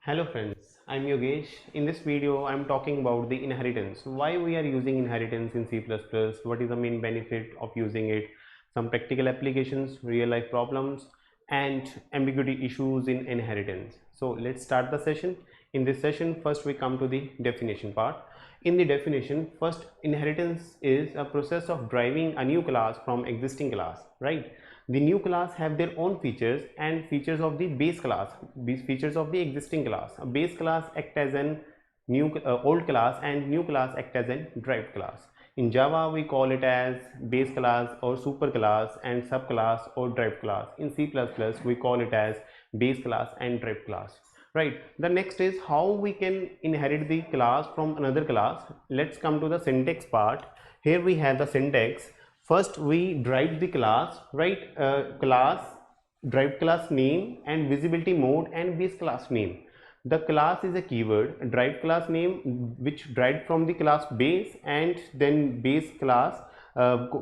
Hello friends, I'm Yogesh. In this video, I'm talking about the inheritance. Why we are using inheritance in C++, what is the main benefit of using it, some practical applications, real life problems, and ambiguity issues in inheritance. So let's start the session. In this session, first we come to the definition part. In the definition, first inheritance is a process of driving a new class from existing class, right? The new class have their own features and features of the base class, these features of the existing class. A base class act as an old class and new class act as an derived class. In Java we call it as base class or super class and subclass or derived class. In C++ we call it as base class and derived class, right? The next is how we can inherit the class from another class. Let's come to the syntax part. Here we have the syntax. First we derive the class, right? Class, derived class name and visibility mode and base class name. The class is a keyword, derived class name which derived from the class base, and then base class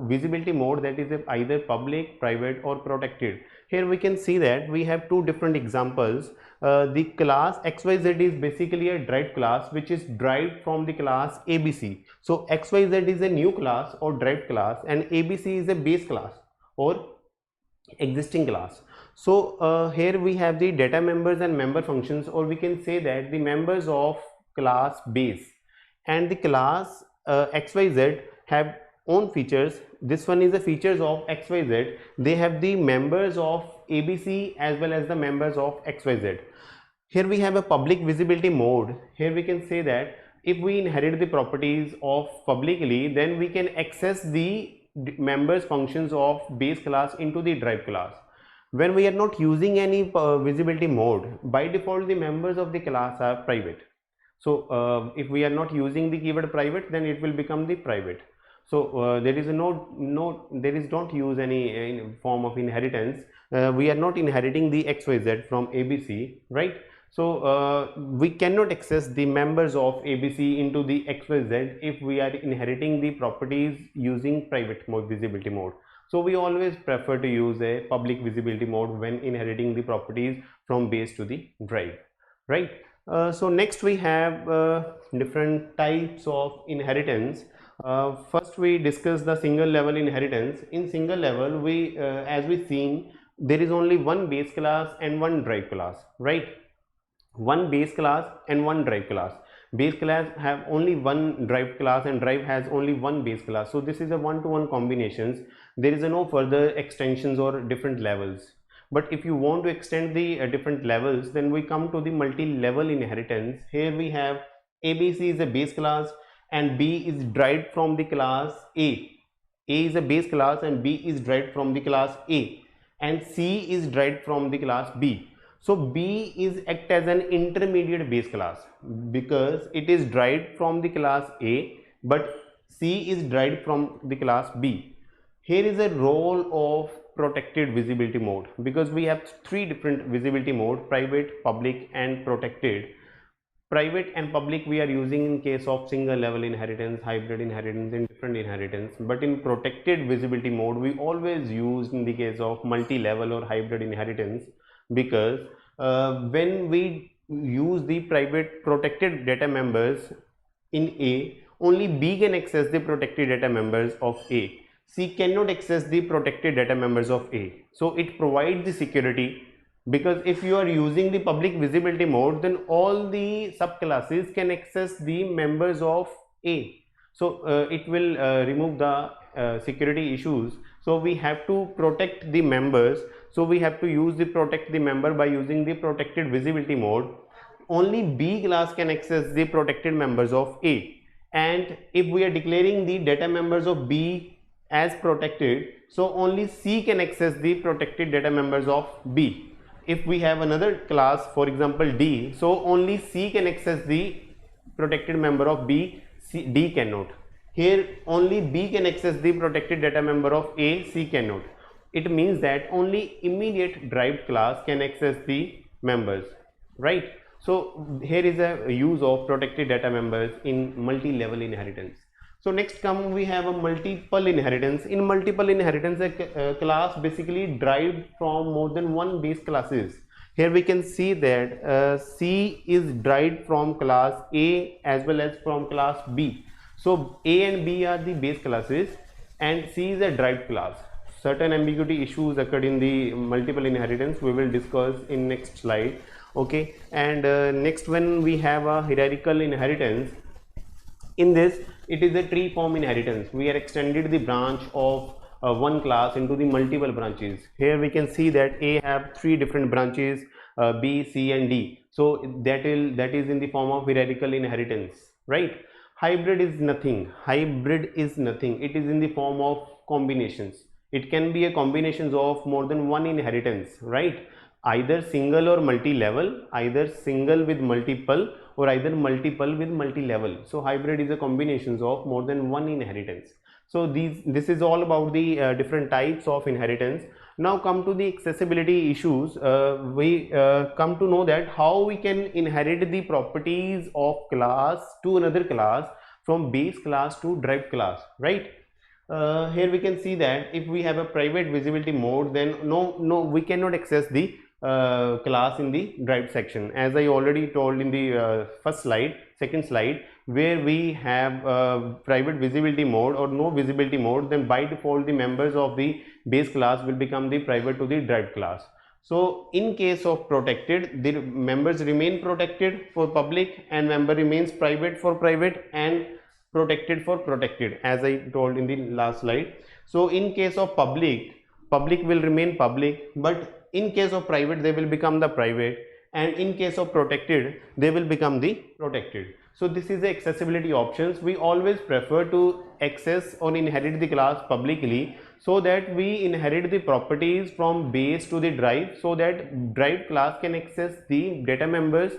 visibility mode, that is either public, private or protected. Here we can see that we have two different examples. The class XYZ is basically a derived class which is derived from the class ABC. So XYZ is a new class or derived class and ABC is a base class or existing class. So here we have the data members and member functions, or we can say that the members of class base and the class XYZ have own features. This one is the features of XYZ. They have the members of ABC as well as the members of XYZ. Here we have a public visibility mode. Here we can say that if we inherit the properties of publicly, then we can access the members functions of base class into the derived class. When we are not using any visibility mode, by default the members of the class are private. So if we are not using the keyword private, then it will become the private. So there is don't use any form of inheritance. We are not inheriting the XYZ from ABC, right? So we cannot access the members of ABC into the XYZ if we are inheriting the properties using private mode visibility mode. So we always prefer to use a public visibility mode when inheriting the properties from base to the drive, right? So next we have different types of inheritance. First we discuss the single level inheritance. In single level, we as we seen, there is only one base class and one drive class, right? One base class and one drive class. Base class have only one drive class and drive has only one base class. So this is a one-to-one combinations. There is no further extensions or different levels. But if you want to extend the different levels, then we come to the multi-level inheritance. Here we have ABC is a base class and B is derived from the class A. A is a base class and B is derived from the class A, and C is derived from the class B. So B is act as an intermediate base class because it is derived from the class A, but C is derived from the class B. Here is a role of protected visibility mode, because we have three different visibility mode: private, public and protected. Private and public we are using in case of single level inheritance, hybrid inheritance, and different inheritance. But in protected visibility mode we always use in the case of multi-level or hybrid inheritance, because when we use the private protected data members in A, only B can access the protected data members of A. C cannot access the protected data members of A. So it provides the security, because if you are using the public visibility mode, then all the subclasses can access the members of A. So it will remove the security issues. So we have to protect the members. So we have to use the protect the member by using the protected visibility mode. Only B class can access the protected members of A. And if we are declaring the data members of B as protected, so only C can access the protected data members of B. If we have another class, for example D, so only C can access the protected member of B, D cannot. Here only B can access the protected data member of A, C cannot. It means that only immediate derived class can access the members, right? So here is a use of protected data members in multi-level inheritance. So next we have a multiple inheritance. In multiple inheritance, a class basically derived from more than one base classes. Here we can see that C is derived from class A as well as from class B. So A and B are the base classes and C is a derived class. Certain ambiguity issues occurred in the multiple inheritance, we will discuss in next slide. Okay, and next, when we have a hierarchical inheritance, in this it is a tree form inheritance. We are extended the branch of one class into the multiple branches. Here we can see that A have three different branches, B, C and D. So that is in the form of hierarchical inheritance, right? Hybrid is nothing. Hybrid is nothing. It is in the form of combinations. It can be a combinations of more than one inheritance, right? Either single or multi-level, either single with multiple, or either multiple with multi-level. So hybrid is a combinations of more than one inheritance. So this is all about the different types of inheritance. Now come to the accessibility issues. We come to know that how we can inherit the properties of class to another class from base class to derived class, right? Here we can see that if we have a private visibility mode, then we cannot access the class in the derived section, as I already told in the second slide, where we have private visibility mode or no visibility mode, then by default the members of the base class will become the private to the derived class. So in case of protected, the members remain protected for public and member remains private for private and protected for protected, as I told in the last slide. So in case of public will remain public, but in case of private they will become the private, and in case of protected they will become the protected. So this is the accessibility options. We always prefer to access or inherit the class publicly, so that we inherit the properties from base to the derived, so that derived class can access the data members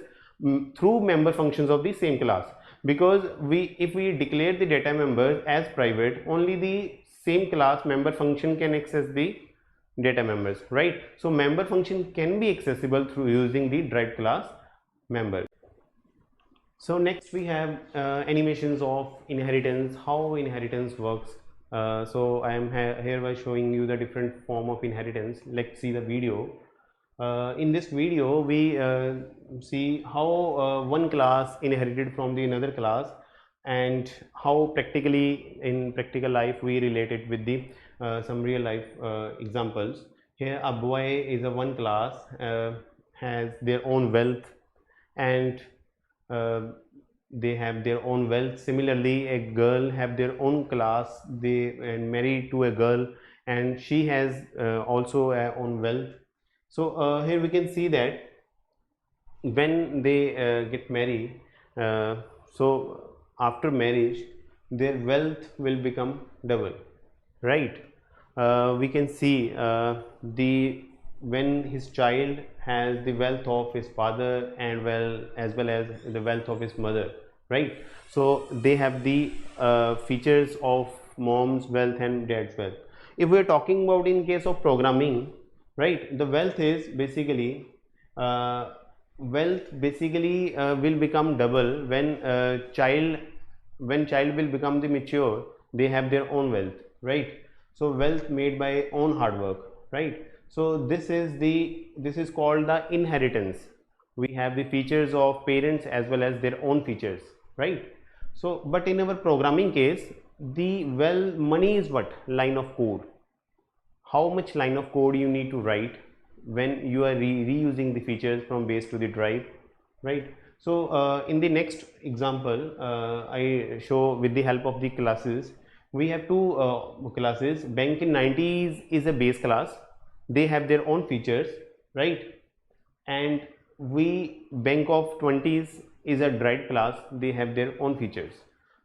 through member functions of the same class. Because if we declare the data members as private, only the same class member function can access the data members, right? So member function can be accessible through using the derived class member. So next we have animations of inheritance, how inheritance works. So I am here by showing you the different form of inheritance. Let's see the video. In this video we see how one class inherited from the another class, and how practically in practical life we relate it with the some real life examples. Here a boy is a one class, has their own wealth, and they have their own wealth. Similarly, a girl have their own class, they married to a girl, and she has also her own wealth. So here we can see that when they get married, so after marriage their wealth will become double, right? We can see when his child has the wealth of his father and as well as the wealth of his mother, right? So they have the features of mom's wealth and dad's wealth. If we are talking about in case of programming, right, the wealth is basically will become double when child will become the mature, they have their own wealth, right? So wealth made by own hard work, right? So this is called the inheritance. We have the features of parents as well as their own features, right? So but in our programming case, the money is what? Line of code. How much line of code you need to write when you are reusing the features from base to the drive, right? So in the next example, I show with the help of the classes. We have two classes. Bank in 90s is a base class, they have their own features, right? And bank of 20s is a derived class, they have their own features.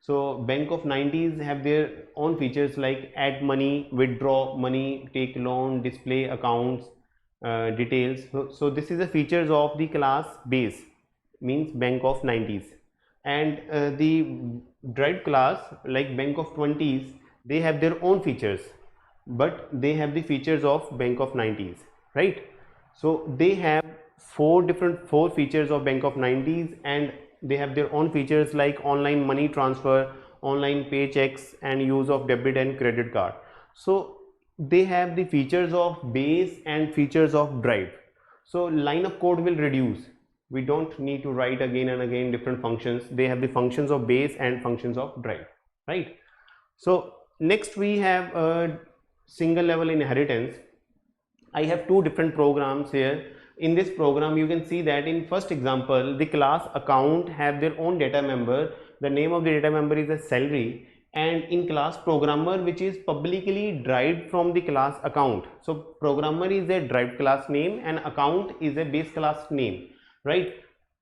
So bank of 90s have their own features like add money, withdraw money, take loan, display accounts details. So this is the features of the class base, means bank of 90s. And the derived class like bank of 20s, they have their own features, but they have the features of bank of 90s, right? So they have four features of bank of 90s, and they have their own features like online money transfer, online paychecks, and use of debit and credit card. So they have the features of base and features of drive. So line of code will reduce. We don't need to write again and again different functions. They have the functions of base and functions of drive, right? So next we have a single level inheritance. I have two different programs here. In this program you can see that in first example the class account have their own data member. The name of the data member is a salary, and in class programmer, which is publicly derived from the class account. So programmer is a derived class name and account is a base class name, right?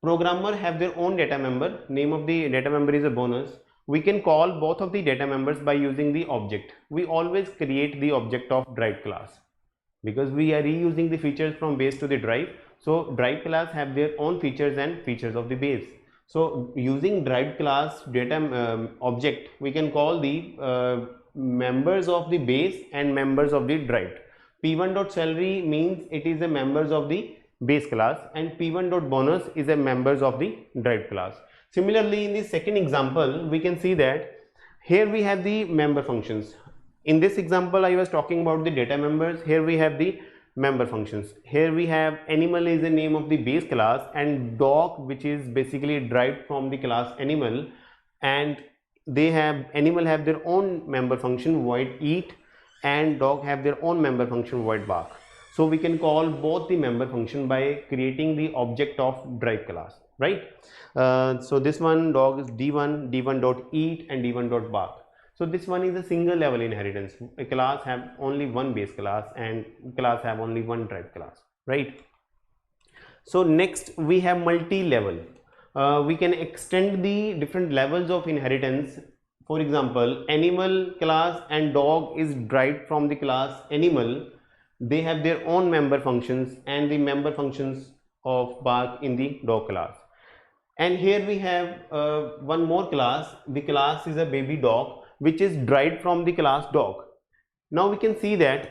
Programmer have their own data member. Name of the data member is a bonus. We can call both of the data members by using the object. We always create the object of derived class because we are reusing the features from base to the drive. So drive class have their own features and features of the base. So using derived class data object, we can call the members of the base and members of the derived. P1.salary means it is a members of the base class, and P1.bonus is a members of the derived class. Similarly, in the second example, we can see that here we have the member functions. In this example, I was talking about the data members. Here we have the member functions. Here we have animal is the name of the base class, and dog, which is basically derived from the class animal, and they have animal have their own member function void eat, and dog have their own member function void bark. So we can call both the member function by creating the object of drive class, right? So this one dog is d1, d1.eat and d1.bark. So this one is a single level inheritance. A class have only one base class and class have only one drive class, right? So next we have multi-level. We can extend the different levels of inheritance. For example, animal class and dog is derived from the class animal. They have their own member functions and the member functions of bark in the dog class. And here we have one more class. The class is a baby dog, which is derived from the class dog. Now we can see that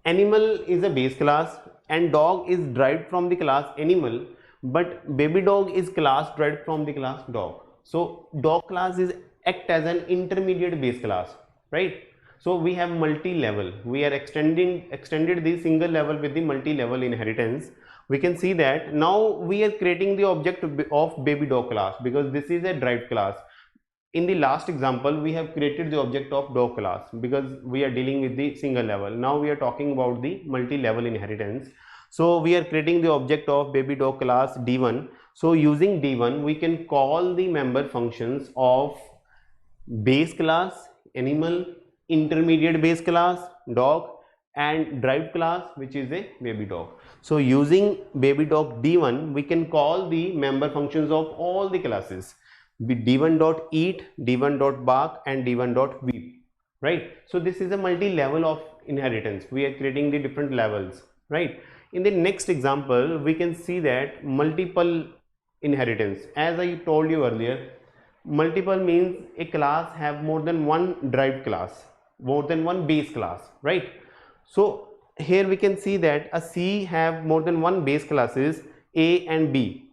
animal is a base class and dog is derived from the class animal, but baby dog is class derived from the class dog. So dog class is act as an intermediate base class, right? So we have multi-level. We are extended the single level with the multi-level inheritance. We can see that now we are creating the object of baby dog class because this is a derived class. In the last example, we have created the object of dog class because we are dealing with the single level. Now we are talking about the multi-level inheritance. So we are creating the object of baby dog class d1. So using d1, we can call the member functions of base class animal, intermediate base class dog, and derived class, which is a baby dog. So using baby dog d1, we can call the member functions of all the classes, d1.eat, d1.bark and d1.weep, right? So this is a multi-level of inheritance. We are creating the different levels, right? In the next example, we can see that multiple inheritance. As I told you earlier, multiple means a class have more than one derived class, more than one base class, right? So here we can see that a C have more than one base classes A and B,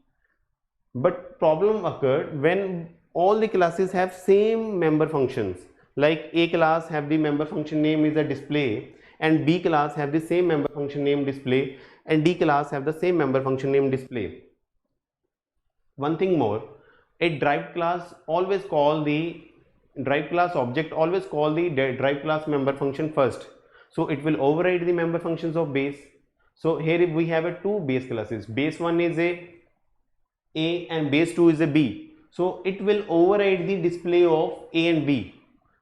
but problem occurred when all the classes have same member functions. Like A class have the member function name is a display, and B class have the same member function name display, and D class have the same member function name display. One thing more, a derived class always call the derived class object always call the derived class member function first. So it will override the member functions of base. So here we have a two base classes. Base 1 is a and base 2 is a B. So it will override the display of A and B.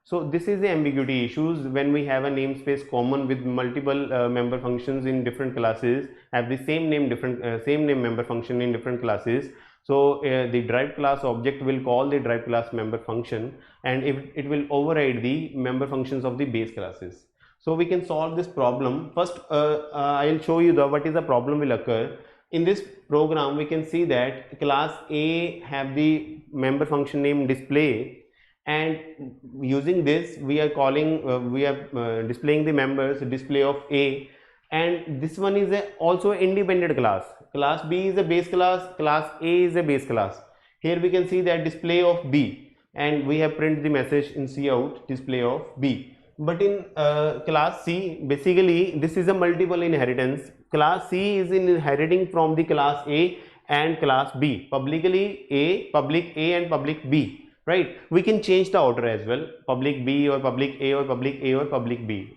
So this is the ambiguity issues when we have a namespace common with multiple member functions in different classes have the same name member function in different classes. So the derived class object will call the derived class member function, and it will override the member functions of the base classes. So we can solve this problem. First, I'll show you what is the problem will occur. In this program, we can see that class A have the member function name display, and using this we are calling displaying the members display of A, and this one is also independent class. Class B is a base class, class A is a base class. Here we can see that display of B, and we have print the message in cout display of B. but in class C, basically this is a multiple inheritance. Class C is inheriting from the class A and class B, publicly A, public A and public B, right? We can change the order as well, public B or public A or public A or public B,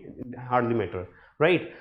hardly matter, right?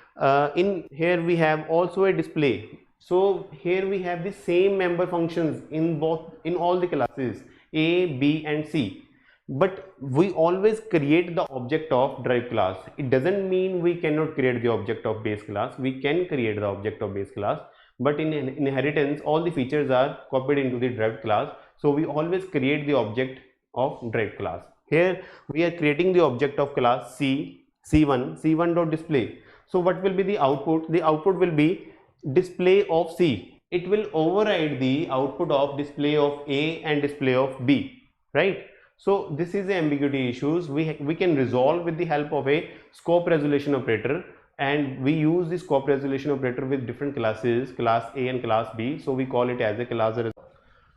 In here we have also a display. So here we have the same member functions in all the classes A, B and C, but we always create the object of derived class. It doesn't mean we cannot create the object of base class. We can create the object of base class, but in inheritance all the features are copied into the derived class, so we always create the object of derived class. Here we are creating the object of class C1 dot display. So what will be the output? The output will be display of C. It will override the output of display of A and display of B, right? So this is the ambiguity issues we can resolve with the help of a scope resolution operator, and we use the scope resolution operator with different classes, class A and class B, so we call it as a class.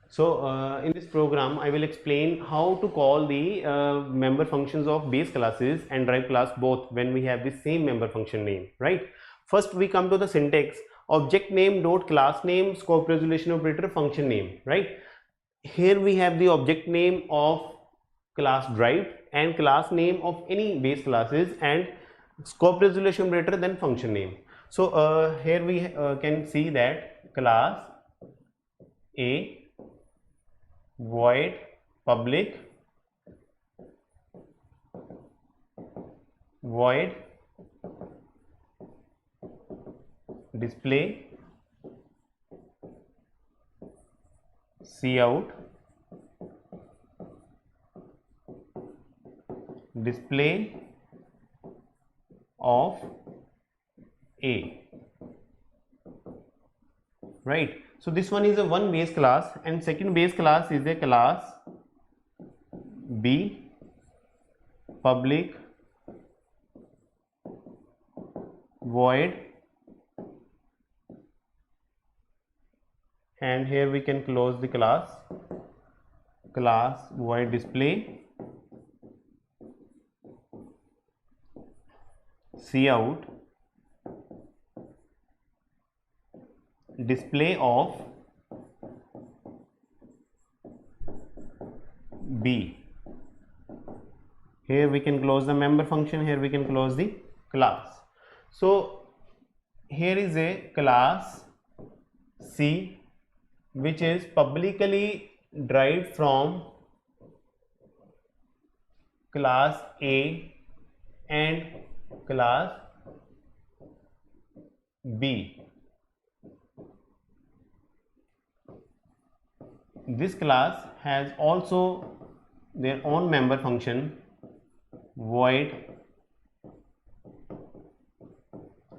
So in this program I will explain how to call the member functions of base classes and derived class both when we have the same member function name, right? First we come to the syntax: object name dot class name scope resolution operator function name, right? Here we have the object name of class derived and class name of any base classes and scope resolution operator then function name. So here we can see that class A void public void display cout display of A, right? So this one is a one base class, and second base class is a class B public void, and here we can close the class void display cout display of B. Here we can close the member function, here we can close the class. So here is a class C which is publicly derived from class A and class B. This class has also their own member function void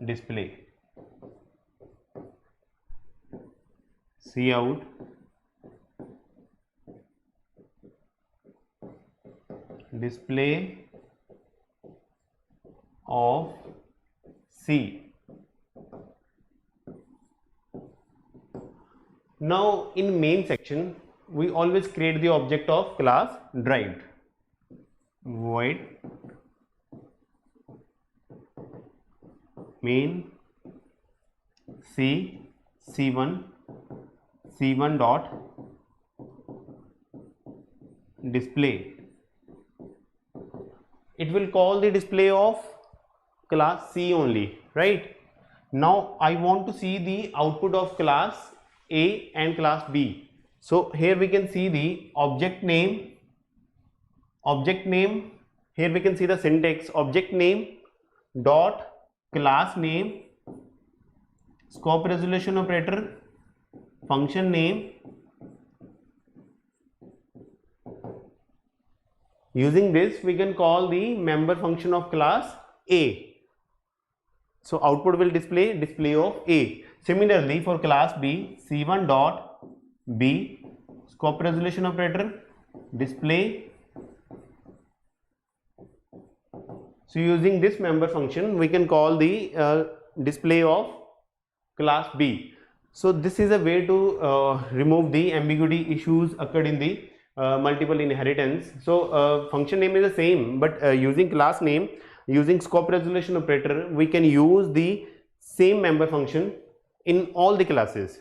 display cout display of C. Now in main section we always create the object of class derived void main C1 dot display. It will call the display of class C only, right? Now I want to see the output of class A and class B. So here we can see the object name, here we can see the syntax: object name dot class name scope resolution operator function name. Using this we can call the member function of class A. So output will display of A. Similarly for class B, C1 dot B scope resolution operator display. So using this member function we can call the display of class B. So this is a way to remove the ambiguity issues occurred in the multiple inheritance. So function name is the same, but using class name using scope resolution operator, we can use the same member function in all the classes.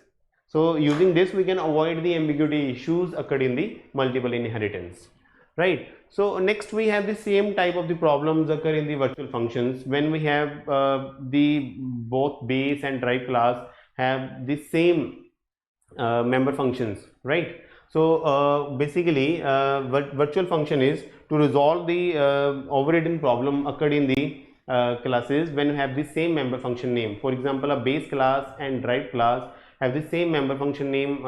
So using this, we can avoid the ambiguity issues occurred in the multiple inheritance, right? So next we have the same type of the problems occur in the virtual functions when we have the both base and drive class have the same member functions, right? So basically virtual function is to resolve the overridden problem occurred in the classes when you have the same member function name. For example, a base class and drive class have the same member function name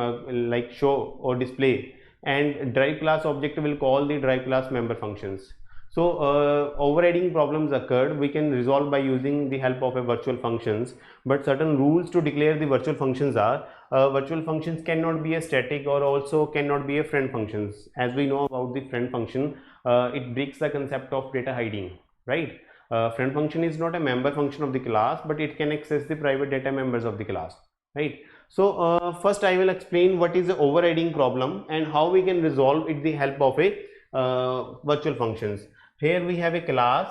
like show or display, and drive class object will call the drive class member functions. So overriding problems occurred, we can resolve by using the help of a virtual functions, but certain rules to declare the virtual functions are virtual functions cannot be a static or also cannot be a friend functions. As we know about the friend function, it breaks the concept of data hiding, right? Friend function is not a member function of the class, but it can access the private data members of the class, right? So first I will explain what is the overriding problem and how we can resolve it with the help of a virtual functions. Here we have a class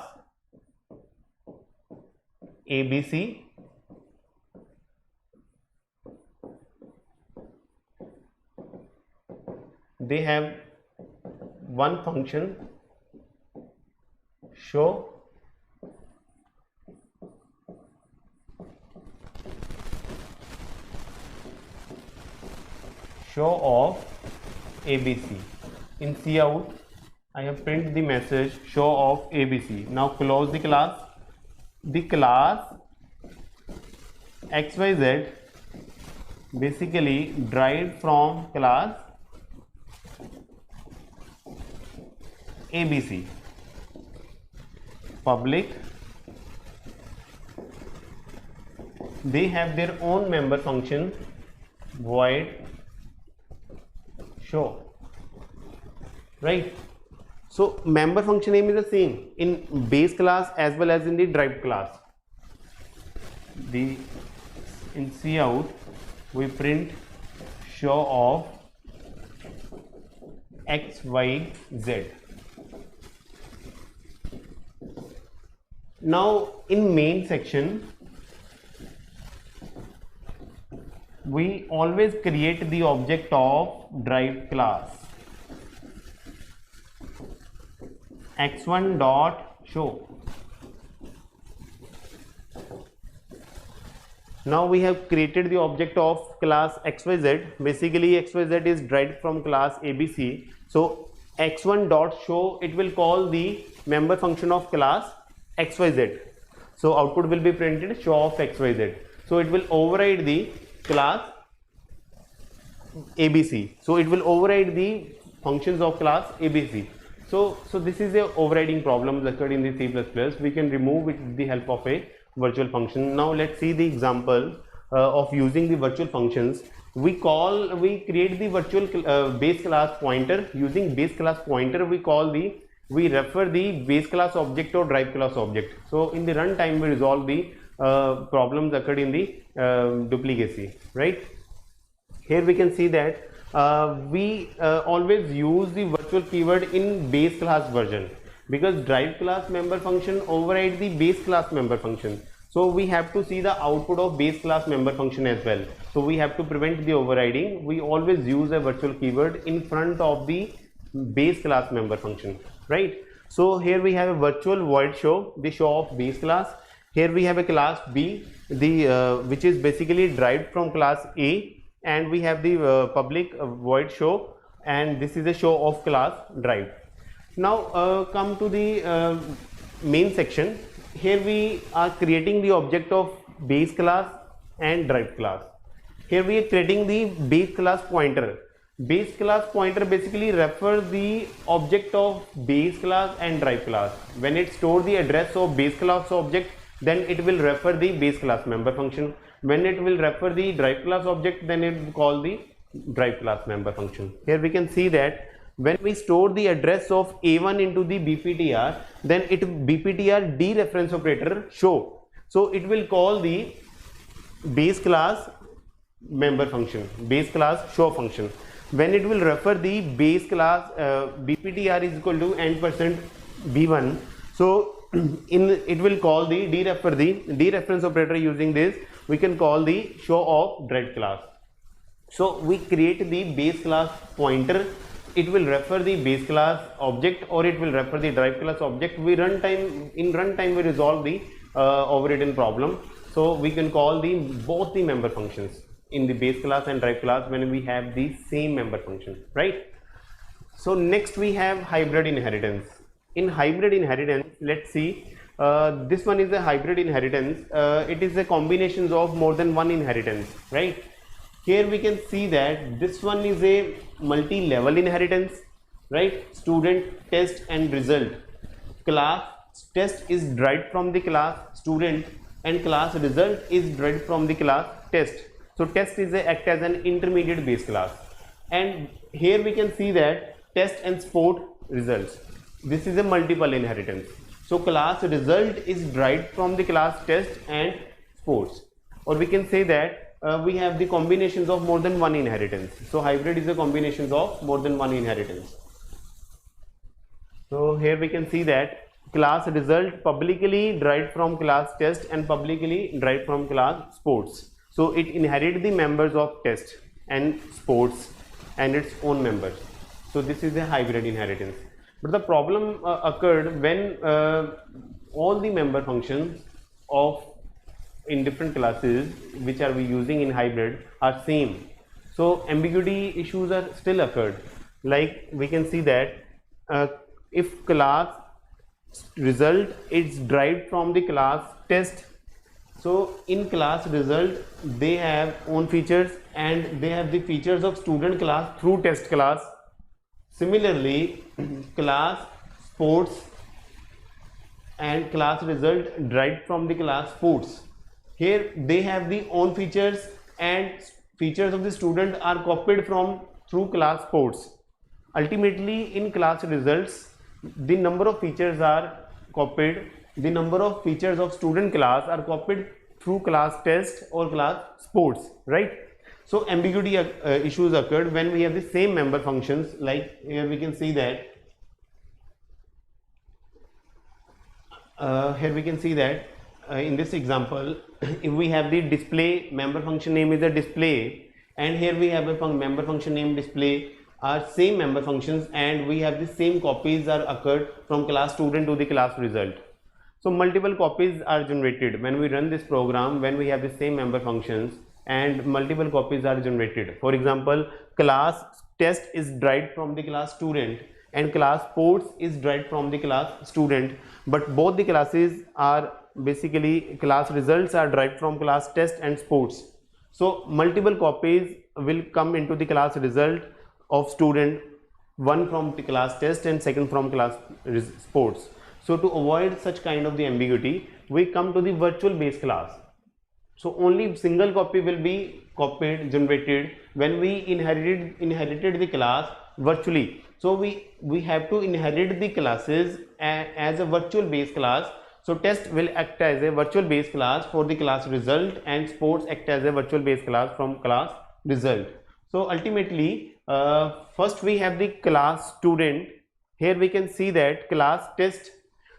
ABC. They have one function show of ABC. In cout I have printed the message show of ABC. Now close the class. The class XYZ basically derived from class ABC. Public, they have their own member function void show, right? So member function name is the same in base class as well as in the derived class. In cout we print show of XYZ. Now in main section we always create the object of derived class x1 dot show. Now we have created the object of class XYZ. Basically XYZ is derived from class ABC. So x1 dot show, it will call the member function of class XYZ. So output will be printed show of XYZ. So it will override the class ABC. So it will override the functions of class ABC. So this is a overriding problem that occurred in the C++. We can remove it with the help of a virtual function. Now let's see the example of using the virtual functions. We create the virtual base class pointer. Using base class pointer, we refer the base class object or drive class object. So in the runtime we resolve the problems occurred in the duplicacy, right? Here we can see that we always use the virtual keyword in base class version, because drive class member function overrides the base class member function. So we have to see the output of base class member function as well. So we have to prevent the overriding. We always use a virtual keyword in front of the base class member function, right? So here we have a virtual void show, the show of base class. Here we have a class B, which is basically derived from class A, and we have the public void show, and this is a show of class drive. Now come to the main section. Here we are creating the object of base class and drive class. Here we are creating the base class pointer. Base class pointer basically refers the object of base class and drive class. When it stores the address of base class object, then it will refer the base class member function. When it will refer the drive class object, then it will call the drive class member function. Here we can see that when we store the address of A1 into the BPTR, then it BPTR dereference operator show. So it will call the base class member function, base class show function. When it will refer the base class BPTR is equal to n% B1, so in it will call the dereference operator. Using this we can call the show of derived class. So we create the base class pointer, it will refer the base class object or it will refer the derived class object. We runtime we resolve the overridden problem. So we can call both the member functions in the base class and derived class when we have the same member function, right? So next we have hybrid inheritance. In hybrid inheritance, let's see, this one is a hybrid inheritance. It is a combination of more than one inheritance, right? Here we can see that this one is a multi-level inheritance, right? Student, test and result. Class test is derived from the class student and class result is derived from the class test. So test is act as an intermediate base class. And here we can see that test and sport results. This is a multiple inheritance. So class result is derived from the class test and sports. Or we can say that we have the combinations of more than one inheritance. So hybrid is a combinations of more than one inheritance. So here we can see that class result publicly derived from class test and publicly derived from class sports. So it inherits the members of test and sports and its own members. So this is a hybrid inheritance. But the problem occurred when all the member functions of in different classes which are we using in hybrid are same. So ambiguity issues are still occurred. Like we can see that if class result is derived from the class test, so in class result they have own features and they have the features of student class through test class. Similarly, class sports and class result derived from the class sports. Here they have the own features and features of the student are copied from through class sports. Ultimately in class results the number of features are copied, the number of features of student class are copied through class test or class sports, right? So ambiguity issues occurred when we have the same member functions. Like here we can see that in this example, if we have the display member function name is a display and here we have a member function name display are same member functions and we have the same copies are occurred from class student to the class result. So multiple copies are generated when we run this program when we have the same member functions and multiple copies are generated. For example, class test is derived from the class student and class sports is derived from the class student, but both the classes are basically class results are derived from class test and sports. So multiple copies will come into the class result of student, one from the class test and second from class sports. So to avoid such kind of the ambiguity, we come to the virtual base class. So only single copy will be copied, generated when we inherited the class virtually. So we have to inherit the classes as a virtual base class. So test will act as a virtual base class for the class result and sports act as a virtual base class from class result. So ultimately first we have the class student. Here we can see that class test.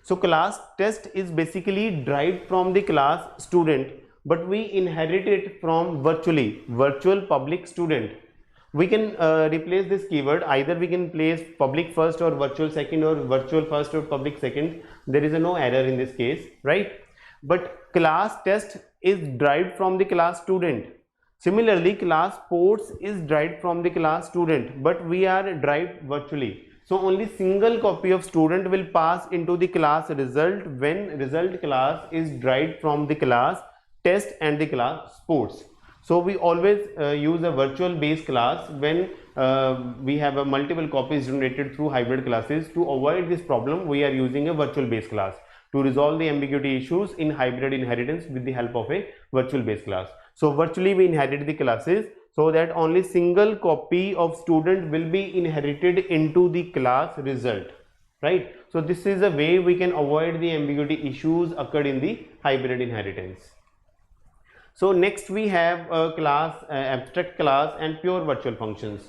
So class test is basically derived from the class student, but we inherit it from virtual public student. We can replace this keyword, either we can place public first or virtual second or virtual first or public second. There is no error in this case, right? But class test is derived from the class student. Similarly, class sports is derived from the class student, but we are derived virtually. So only single copy of student will pass into the class result when result class is derived from the class test and the class sports. So we always use a virtual base class when we have a multiple copies generated through hybrid classes. To avoid this problem, we are using a virtual base class to resolve the ambiguity issues in hybrid inheritance with the help of a virtual base class. So virtually we inherit the classes so that only single copy of student will be inherited into the class result, right? So this is a way we can avoid the ambiguity issues occurred in the hybrid inheritance. So next we have a class, abstract class and pure virtual functions.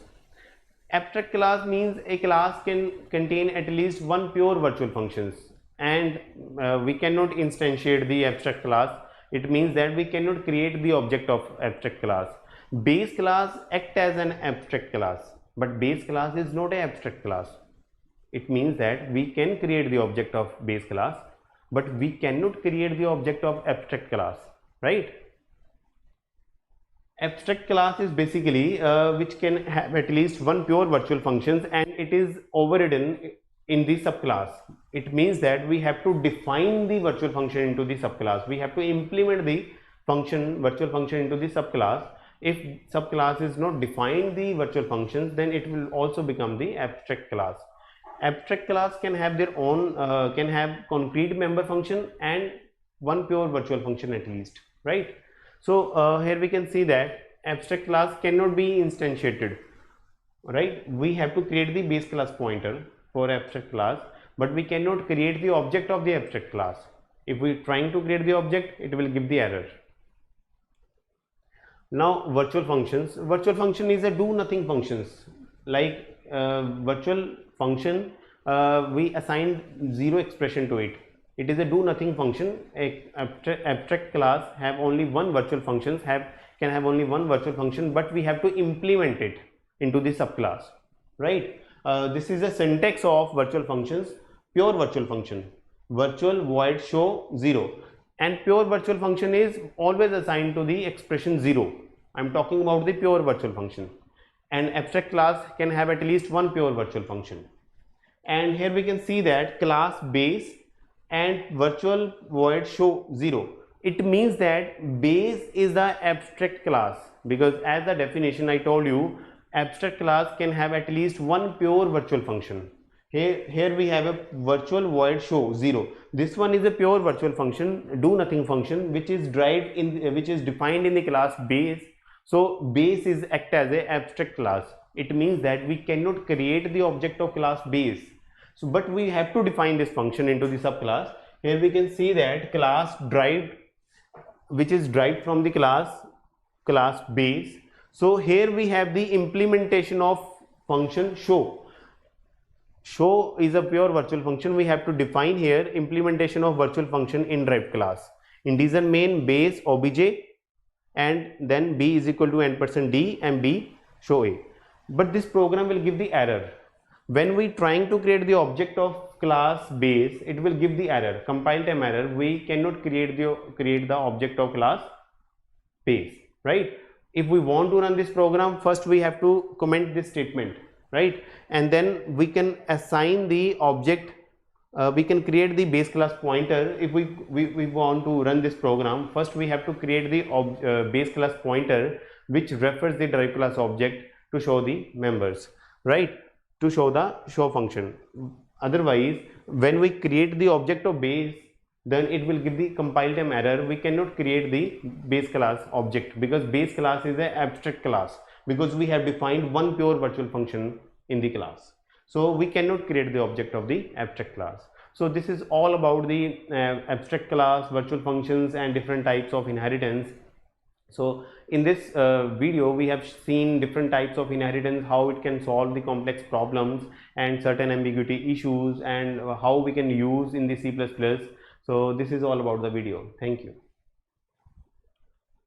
Abstract class means a class can contain at least one pure virtual functions and we cannot instantiate the abstract class. It means that we cannot create the object of abstract class. Base class act as an abstract class, but base class is not an abstract class. It means that we can create the object of base class, but we cannot create the object of abstract class, right? Abstract class is basically which can have at least one pure virtual functions, and it is overridden in the subclass. It means that we have to define the virtual function into the subclass. We have to implement the virtual function into the subclass. If subclass is not defined the virtual functions, then it will also become the abstract class. Abstract class can have their own can have concrete member function and one pure virtual function at least, right? So here we can see that abstract class cannot be instantiated, right? We have to create the base class pointer for abstract class, but we cannot create the object of the abstract class. If we are trying to create the object, it will give the error. Now virtual functions. Virtual function is a do nothing functions. Like virtual function, we assign zero expression to it. It is a do nothing function. Abstract class have only one virtual functions, can have only one virtual function, but we have to implement it into the subclass, right? This is a syntax of virtual functions. Pure virtual function, virtual void show 0, and pure virtual function is always assigned to the expression 0. I am talking about the pure virtual function, and abstract class can have at least one pure virtual function. And here we can see that class base and virtual void show 0. It means that base is the abstract class, because as the definition I told you, abstract class can have at least one pure virtual function. Here we have a virtual void show 0. This one is a pure virtual function, do nothing function, which is defined in the class base. So base is act as a abstract class. It means that we cannot create the object of class base. So but we have to define this function into the subclass. Here we can see that class derived, which is derived from the class base. So here we have the implementation of function show. Show is a pure virtual function. We have to define here implementation of virtual function in derived class. Integer main base obj, and then b is equal to %d and b show a. But this program will give the error. When we trying to create the object of class base, it will give the error, compile time error. We cannot create the object of class base, right? If we want to run this program, first we have to comment this statement, right? And then we can assign the object, we can create the base class pointer. If we want to run this program, first we have to create the base class pointer, which refers the derived class object to show the members, right? To show the show function. Otherwise, when we create the object of base, then it will give the compile time error. We cannot create the base class object, because base class is an abstract class, because we have defined one pure virtual function in the class. So we cannot create the object of the abstract class. So this is all about the abstract class, virtual functions, and different types of inheritance. So in this video we have seen different types of inheritance, how it can solve the complex problems and certain ambiguity issues, and how we can use in the C++. So this is all about the video. Thank you.